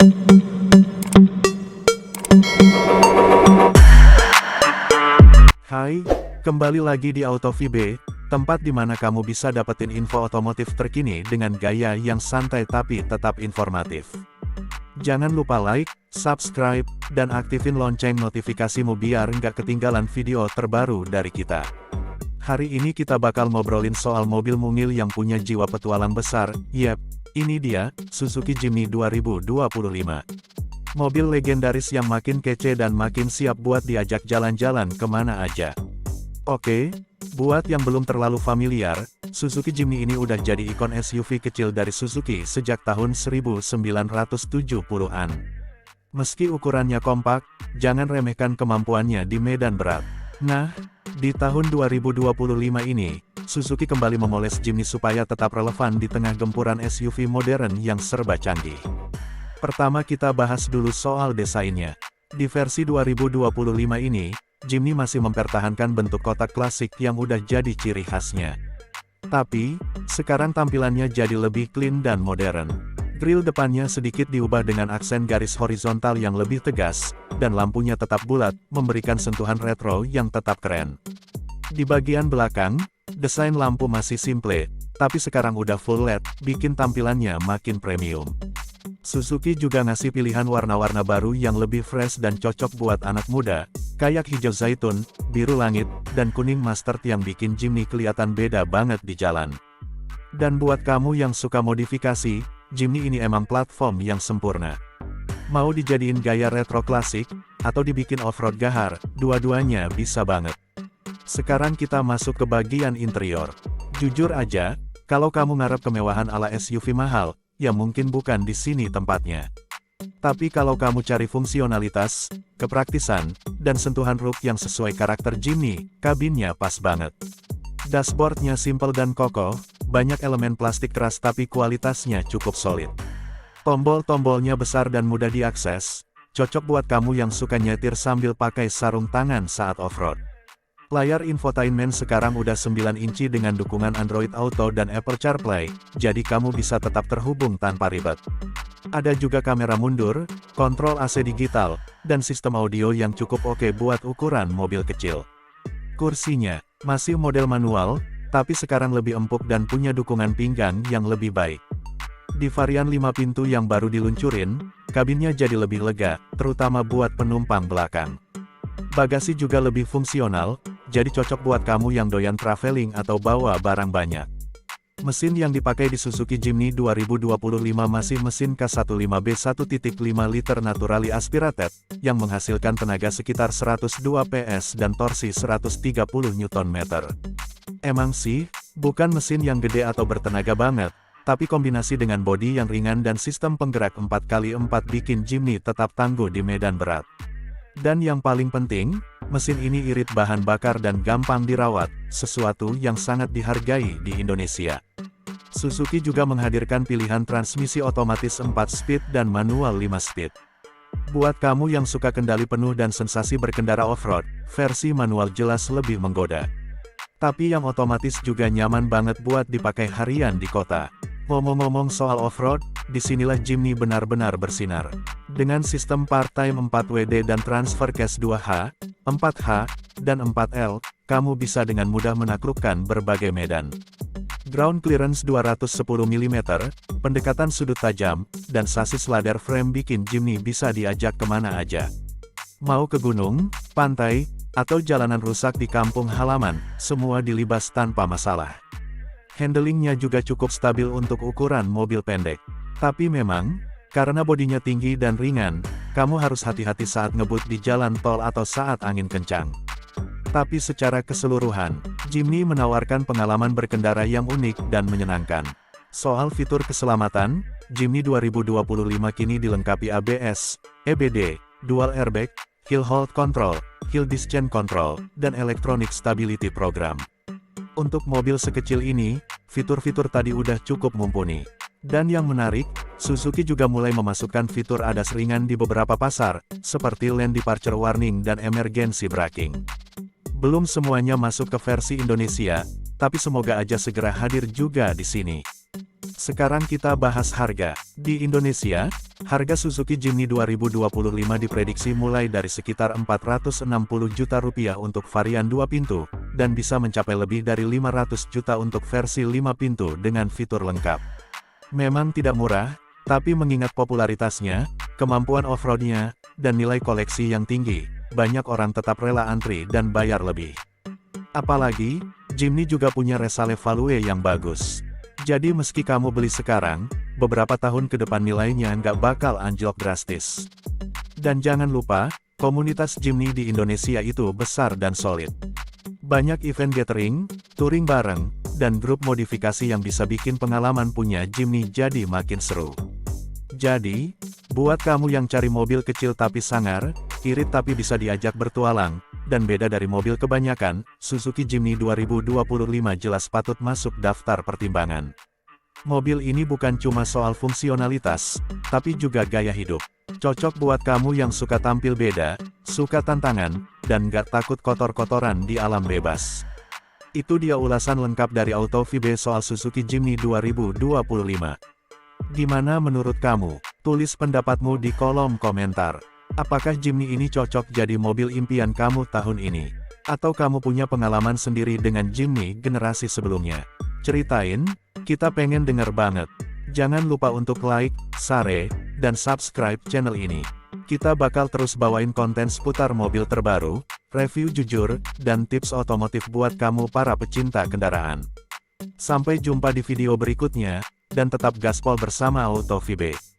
Hai, kembali lagi di AutoVB, tempat di mana kamu bisa dapetin info otomotif terkini dengan gaya yang santai tapi tetap informatif. Jangan lupa like, subscribe, dan aktifin lonceng notifikasimu biar nggak ketinggalan video terbaru dari kita. Hari ini kita bakal ngobrolin soal mobil mungil yang punya jiwa petualang besar. Yep, ini dia, Suzuki Jimny 2025. Mobil legendaris yang makin kece dan makin siap buat diajak jalan-jalan kemana aja. Oke, buat yang belum terlalu familiar, Suzuki Jimny ini udah jadi ikon SUV kecil dari Suzuki sejak tahun 1970-an. Meski ukurannya kompak, jangan remehkan kemampuannya di medan berat. Nah, di tahun 2025 ini, Suzuki kembali memoles Jimny supaya tetap relevan di tengah gempuran SUV modern yang serba canggih. Pertama kita bahas dulu soal desainnya. Di versi 2025 ini, Jimny masih mempertahankan bentuk kotak klasik yang udah jadi ciri khasnya. Tapi, sekarang tampilannya jadi lebih clean dan modern. Grill depannya sedikit diubah dengan aksen garis horizontal yang lebih tegas, dan lampunya tetap bulat, memberikan sentuhan retro yang tetap keren. Di bagian belakang, desain lampu masih simple, tapi sekarang udah full LED, bikin tampilannya makin premium. Suzuki juga ngasih pilihan warna-warna baru yang lebih fresh dan cocok buat anak muda, kayak hijau zaitun, biru langit, dan kuning mustard yang bikin Jimny kelihatan beda banget di jalan. Dan buat kamu yang suka modifikasi, Jimny ini emang platform yang sempurna. Mau dijadiin gaya retro klasik, atau dibikin off-road gahar, dua-duanya bisa banget. Sekarang kita masuk ke bagian interior. Jujur aja, kalau kamu ngarep kemewahan ala SUV mahal, ya mungkin bukan di sini tempatnya. Tapi kalau kamu cari fungsionalitas, kepraktisan, dan sentuhan look yang sesuai karakter Jimny, kabinnya pas banget. Dashboardnya simple dan kokoh, banyak elemen plastik keras tapi kualitasnya cukup solid. Tombol-tombolnya besar dan mudah diakses, cocok buat kamu yang suka nyetir sambil pakai sarung tangan saat off-road. Layar infotainment sekarang udah 9 inci dengan dukungan Android Auto dan Apple CarPlay, jadi kamu bisa tetap terhubung tanpa ribet. Ada juga kamera mundur, kontrol AC digital, dan sistem audio yang cukup oke buat ukuran mobil kecil. Kursinya masih model manual, tapi sekarang lebih empuk dan punya dukungan pinggang yang lebih baik. Di varian 5 pintu yang baru diluncurin, kabinnya jadi lebih lega, terutama buat penumpang belakang. Bagasi juga lebih fungsional, jadi cocok buat kamu yang doyan traveling atau bawa barang banyak. Mesin yang dipakai di Suzuki Jimny 2025 masih mesin K15B 1.5 liter naturally aspirated, yang menghasilkan tenaga sekitar 102 PS dan torsi 130 Nm. Emang sih, bukan mesin yang gede atau bertenaga banget, tapi kombinasi dengan bodi yang ringan dan sistem penggerak 4x4 bikin Jimny tetap tangguh di medan berat. Dan yang paling penting, mesin ini irit bahan bakar dan gampang dirawat, sesuatu yang sangat dihargai di Indonesia. Suzuki juga menghadirkan pilihan transmisi otomatis 4 speed dan manual 5 speed. Buat kamu yang suka kendali penuh dan sensasi berkendara off-road, versi manual jelas lebih menggoda. Tapi yang otomatis juga nyaman banget buat dipakai harian di kota. Ngomong-ngomong soal off-road, disinilah Jimny benar-benar bersinar. Dengan sistem part-time 4WD dan transfer case 2H, 4H, dan 4L, kamu bisa dengan mudah menaklukkan berbagai medan. Ground clearance 210 mm, pendekatan sudut tajam, dan sasis ladder frame bikin Jimny bisa diajak kemana aja. Mau ke gunung, pantai, atau jalanan rusak di kampung halaman, semua dilibas tanpa masalah. Handlingnya juga cukup stabil untuk ukuran mobil pendek. Tapi memang, karena bodinya tinggi dan ringan, kamu harus hati-hati saat ngebut di jalan tol atau saat angin kencang. Tapi secara keseluruhan, Jimny menawarkan pengalaman berkendara yang unik dan menyenangkan. Soal fitur keselamatan, Jimny 2025 kini dilengkapi ABS, EBD, Dual Airbag, Hill Hold Control, Hill Descent Control, dan Electronic Stability Program. Untuk mobil sekecil ini, fitur-fitur tadi udah cukup mumpuni. Dan yang menarik, Suzuki juga mulai memasukkan fitur ADAS ringan di beberapa pasar, seperti Lane Departure Warning dan Emergency Braking. Belum semuanya masuk ke versi Indonesia, tapi semoga aja segera hadir juga di sini. Sekarang kita bahas harga. Di Indonesia, harga Suzuki Jimny 2025 diprediksi mulai dari sekitar 460 juta rupiah untuk varian 2 pintu, dan bisa mencapai lebih dari 500 juta untuk versi 5 pintu dengan fitur lengkap. Memang tidak murah, tapi mengingat popularitasnya, kemampuan off-roadnya, dan nilai koleksi yang tinggi, banyak orang tetap rela antri dan bayar lebih. Apalagi, Jimny juga punya resale value yang bagus. Jadi meski kamu beli sekarang, beberapa tahun ke depan nilainya nggak bakal anjlok drastis. Dan jangan lupa, komunitas Jimny di Indonesia itu besar dan solid. Banyak event gathering, touring bareng, dan grup modifikasi yang bisa bikin pengalaman punya Jimny jadi makin seru. Jadi, buat kamu yang cari mobil kecil tapi sangar, irit tapi bisa diajak bertualang, dan beda dari mobil kebanyakan, Suzuki Jimny 2025 jelas patut masuk daftar pertimbangan. Mobil ini bukan cuma soal fungsionalitas, tapi juga gaya hidup. Cocok buat kamu yang suka tampil beda, suka tantangan, dan gak takut kotor-kotoran di alam bebas. Itu dia ulasan lengkap dari AutoVibe soal Suzuki Jimny 2025. Gimana menurut kamu? Tulis pendapatmu di kolom komentar. Apakah Jimny ini cocok jadi mobil impian kamu tahun ini? Atau kamu punya pengalaman sendiri dengan Jimny generasi sebelumnya? Ceritain, kita pengen denger banget. Jangan lupa untuk like, share, dan subscribe channel ini. Kita bakal terus bawain konten seputar mobil terbaru, review jujur, dan tips otomotif buat kamu para pecinta kendaraan. Sampai jumpa di video berikutnya, dan tetap gaspol bersama AutoVibe.